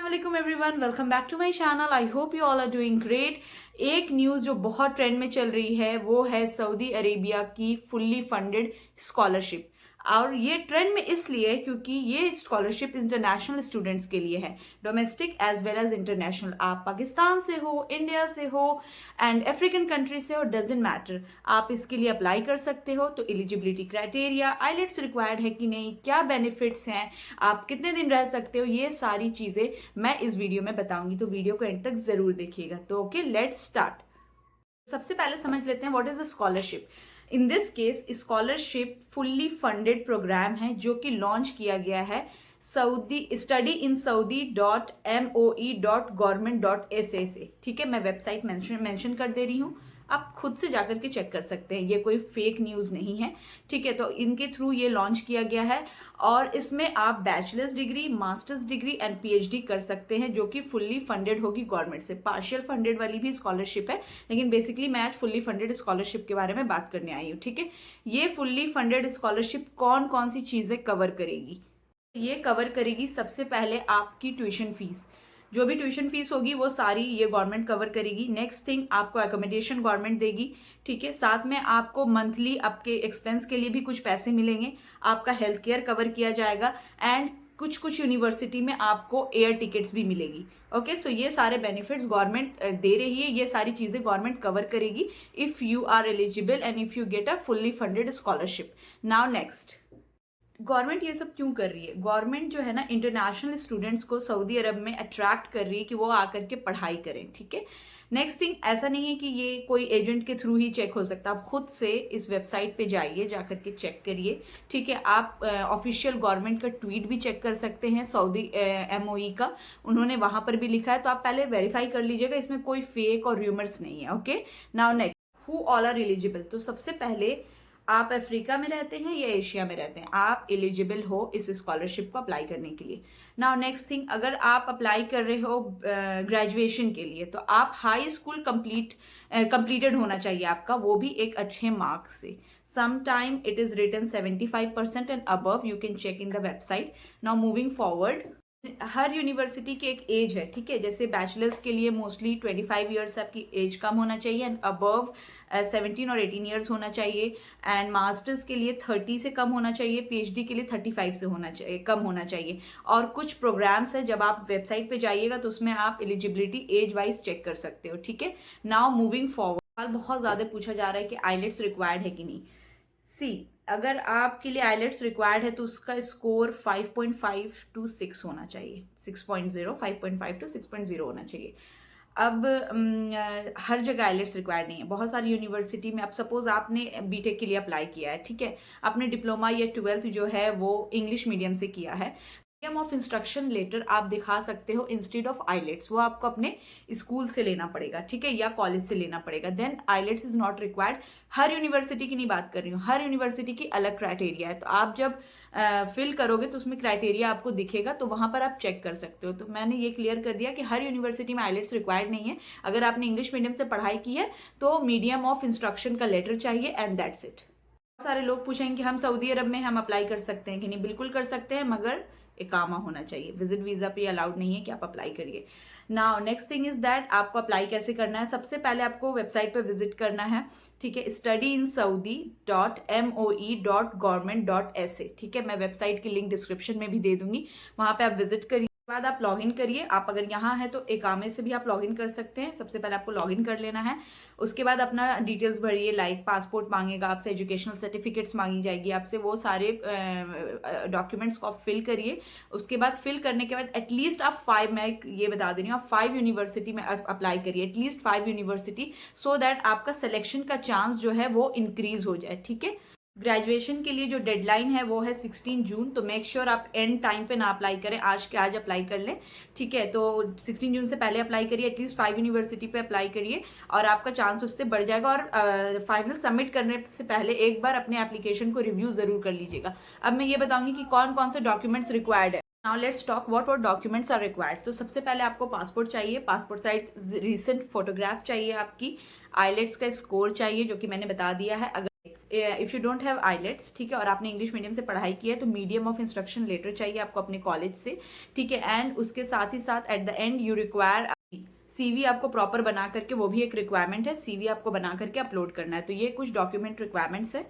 अस्सलाम everyone, welcome back to my channel. I hope you all are doing great. एक news जो बहुत trend में चल रही है वो है सऊदी अरेबिया की फुल्ली फंडेड स्कॉलरशिप। और ये ट्रेंड में इसलिए है क्योंकि ये स्कॉलरशिप इंटरनेशनल स्टूडेंट्स के लिए है, domestic as well as international. आप पाकिस्तान से हो, इंडिया से हो एंड अफ्रीकन कंट्री से हो, डजेंट मैटर, आप इसके लिए अप्लाई कर सकते हो। तो एलिजिबिलिटी क्राइटेरिया, आइलेट्स रिक्वायर्ड है कि नहीं, क्या बेनिफिट्स हैं, आप कितने दिन रह सकते हो, ये सारी चीज़ें मैं इस वीडियो में बताऊंगी। तो वीडियो को एंड तक जरूर देखिएगा। तो ओके, लेट्स स्टार्ट। सबसे पहले समझ लेते हैं what is the scholarship. In this case scholarship fully funded programme है जो कि लॉन्च किया गया है सऊदी स्टडी इन saudi.moe.government.sa से। ठीक है, मैं वेबसाइट मेंशन कर दे रही हूँ, आप खुद से जाकर के चेक कर सकते हैं, ये कोई फेक न्यूज़ नहीं है। ठीक है, तो इनके थ्रू ये लॉन्च किया गया है और इसमें आप bachelors degree, masters degree and PhD कर सकते हैं, जो कि फुल्ली फंडेड होगी गवर्नमेंट से। पार्शियल फंडेड वाली भी स्कॉलरशिप है, लेकिन बेसिकली मैं आज फुल्ली फंडेड स्कॉलरशिप के बारे में बात करने आई हूँ। ठीक है, ये फुल्ली फंडेड स्कॉलरशिप कौन कौन सी चीज़ें कवर करेगी? ये कवर करेगी सबसे पहले आपकी ट्यूशन फीस, जो भी ट्यूशन फीस होगी वो सारी ये गवर्नमेंट कवर करेगी। नेक्स्ट थिंग, आपको एकोमोडेशन गवर्नमेंट देगी। ठीक है, साथ में आपको मंथली आपके एक्सपेंस के लिए भी कुछ पैसे मिलेंगे। आपका हेल्थ केयर कवर किया जाएगा एंड कुछ कुछ यूनिवर्सिटी में आपको एयर टिकट्स भी मिलेगी। ओके, सो ये सारे बेनिफिट्स गवर्नमेंट दे रही है, ये सारी चीज़ें गवर्नमेंट कवर करेगी if you are eligible and if you get a fully funded scholarship. Now next, government ये सब क्यों कर रही है? गवर्नमेंट जो है ना, इंटरनेशनल स्टूडेंट्स को सऊदी अरब में अट्रैक्ट कर रही है कि वो आकर के पढ़ाई करें। ठीक है, नेक्स्ट थिंग, ऐसा नहीं है कि ये कोई एजेंट के थ्रू ही चेक हो सकता, आप खुद से इस वेबसाइट पे जाइए, जाकर के चेक करिए। ठीक है, आप ऑफिशियल गवर्नमेंट का ट्वीट भी चेक कर सकते हैं, सऊदी MOE का, उन्होंने वहां पर भी लिखा है, तो आप पहले वेरीफाई कर लीजिएगा, इसमें कोई फेक और र्यूमर्स नहीं है। Okay, now next, who all are eligible. तो सबसे पहले, आप अफ्रीका में रहते हैं या एशिया में रहते हैं, आप एलिजिबल हो इस स्कॉलरशिप को अप्लाई करने के लिए। नाउ नेक्स्ट थिंग, अगर आप अप्लाई कर रहे हो ग्रेजुएशन के लिए, तो आप हाई स्कूल कंप्लीटेड होना चाहिए आपका, वो भी एक अच्छे मार्क्स से। Some time it is written 75% and above, you can check in the website. Now moving forward, हर यूनिवर्सिटी की एक एज है। ठीक है, जैसे बैचलर्स के लिए मोस्टली 25 ईयर्स आपकी एज कम होना चाहिए एंड अबव 17 और 18 ईयर्स होना चाहिए। एंड मास्टर्स के लिए 30 से कम होना चाहिए, पीएचडी के लिए 35 से होना चाहिए, कम होना चाहिए। और कुछ प्रोग्राम्स है, जब आप वेबसाइट पे जाइएगा तो उसमें आप एलिजिबिलिटी एज वाइज चेक कर सकते हो। ठीक है, नाउ मूविंग फॉरवर्ड, बहुत ज़्यादा पूछा जा रहा है कि आइलेट्स रिक्वायर्ड है कि नहीं। सी, अगर आपके लिए आइलेट्स रिक्वायर्ड है तो उसका स्कोर 5.5 to 6 होना चाहिए, 6.0, 5.5 to 6.0 होना चाहिए। अब हर जगह आइलेट्स रिक्वायर्ड नहीं है, बहुत सारी यूनिवर्सिटी में। अब सपोज आपने बीटेक के लिए अप्लाई किया है, ठीक है, आपने डिप्लोमा या 12th जो है वो इंग्लिश मीडियम से किया है, मीडियम ऑफ इंस्ट्रक्शन लेटर आप दिखा सकते हो इंस्टेड ऑफ आइलेट्स, वो आपको अपने स्कूल से लेना पड़ेगा। ठीक है, या कॉलेज से लेना पड़ेगा, then IELTS is not required. हर यूनिवर्सिटी की नहीं बात कर रही हूँ, हर यूनिवर्सिटी की अलग क्राइटेरिया है, तो आप जब फिल करोगे तो उसमें क्राइटेरिया आपको दिखेगा, तो वहां पर आप चेक कर सकते हो। तो मैंने ये क्लियर कर दिया कि हर यूनिवर्सिटी में आइलेट्स रिक्वायर्ड नहीं है। अगर आपने इंग्लिश मीडियम से पढ़ाई की है तो मीडियम ऑफ इंस्ट्रक्शन का लेटर चाहिए एंड दैट्स इट। बहुत सारे लोग पूछेंगे कि हम सऊदी अरब में हम अप्लाई कर सकते हैं कि नहीं। बिल्कुल कर सकते हैं, मगर इकामा होना चाहिए, विजिट वीजा पे अलाउड नहीं है कि आप अप्लाई करिए। Now next thing is that, आपको अप्लाई कैसे करना है? सबसे पहले आपको वेबसाइट पे विजिट करना है। ठीक है, studyinsaudi.moe.government.sa। ठीक है, मैं वेबसाइट की लिंक डिस्क्रिप्शन में भी दे दूंगी, वहां पे आप विजिट करिए। बाद आप लॉगिन करिए। आप अगर यहाँ है तो इकामे से भी आप लॉगिन कर सकते हैं। सबसे पहले आपको लॉगिन कर लेना है, उसके बाद अपना डिटेल्स भरिए, लाइक पासपोर्ट मांगेगा आपसे, एजुकेशनल सर्टिफिकेट्स मांगी जाएगी आपसे, वो सारे डॉक्यूमेंट्स को आप फिल करिए। उसके बाद फिल करने के बाद एटलीस्ट आप 5, मैं ये बता दे रही हूँ, आप 5 यूनिवर्सिटी में अप्लाई करिए, एटलीस्ट 5 यूनिवर्सिटी, सो दैट आपका सिलेक्शन का चांस जो है वो इंक्रीज हो जाए। ठीक है, ग्रेजुएशन के लिए जो डेडलाइन है वो है 16 जून, तो मेक श्योर आप एंड टाइम पे ना अप्लाई करें, आज के आज अप्लाई कर लें। ठीक है, तो 16 जून से पहले अप्लाई करिए, एटलीस्ट 5 यूनिवर्सिटी पे अप्लाई करिए और आपका चांस उससे बढ़ जाएगा। और फाइनल सबमिट करने से पहले एक बार अपने एप्लीकेशन को रिव्यू जरूर कर लीजिएगा। अब मैं ये बताऊंगी कि कौन कौन से डॉक्यूमेंट्स रिक्वायर्ड है। Now let's talk what documents are required. तो सबसे पहले आपको पासपोर्ट चाहिए, पासपोर्ट साइज रीसेंट फोटोग्राफ चाहिए आपकी, आइलेट्स का स्कोर चाहिए जो कि मैंने बता दिया है। अगर if you don't have IELTS, ठीक है, और आपने इंग्लिश मीडियम से पढ़ाई की है तो मीडियम ऑफ इंस्ट्रक्शन लेटर चाहिए आपको अपने कॉलेज से, ठीक है। एंड उसके साथ ही साथ at the end you require CV आपको प्रॉपर बना करके, वो भी एक रिक्वायरमेंट है, सीवी आपको बना करके अपलोड करना है। तो ये कुछ डॉक्यूमेंट रिक्वायरमेंट्स है,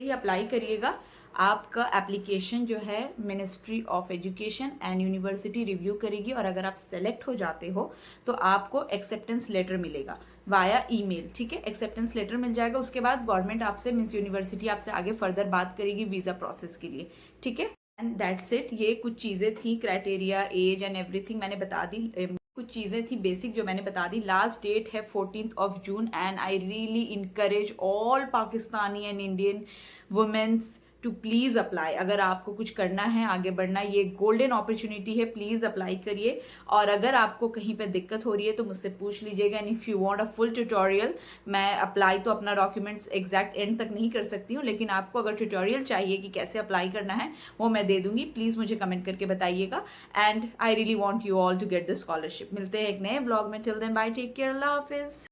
ही अप्लाई करिएगा। आपका एप्लीकेशन जो है ministry of education and university review करेगी, और अगर आप सेलेक्ट हो जाते हो तो आपको एक्सेप्टेंस लेटर मिलेगा वाया ईमेल, ठीक है। एक्सेप्टेंस लेटर मिल जाएगा, उसके बाद गवर्नमेंट आपसे मीन्स यूनिवर्सिटी आपसे आगे फर्दर बात करेगी वीज़ा प्रोसेस के लिए, ठीक है। And that's it. ये कुछ चीज़ें थी, क्राइटेरिया, एज एंड एवरीथिंग मैंने बता दी। कुछ चीज़ें थी बेसिक जो मैंने बता दी। लास्ट डेट है 14th June and I really encourage all Pakistani and Indian womens to please apply. अगर आपको कुछ करना है, आगे बढ़ना, ये गोल्डन अपॉर्चुनिटी है, प्लीज़ अप्लाई करिए। और अगर आपको कहीं पे दिक्कत हो रही है तो मुझसे पूछ लीजिएगा। And if you want a full tutorial, मैं अप्लाई तो अपना डॉक्यूमेंट्स एग्जैक्ट एंड तक नहीं कर सकती हूँ, लेकिन आपको अगर ट्यूटोरियल चाहिए कि कैसे अप्लाई करना है वो मैं दे दूंगी। प्लीज़ मुझे कमेंट करके बताइएगा। And I really want you all to get the scholarship. मिलते हैं एक नए ब्लॉग में। Till then bye, take care, अल्लाह हाफिज़।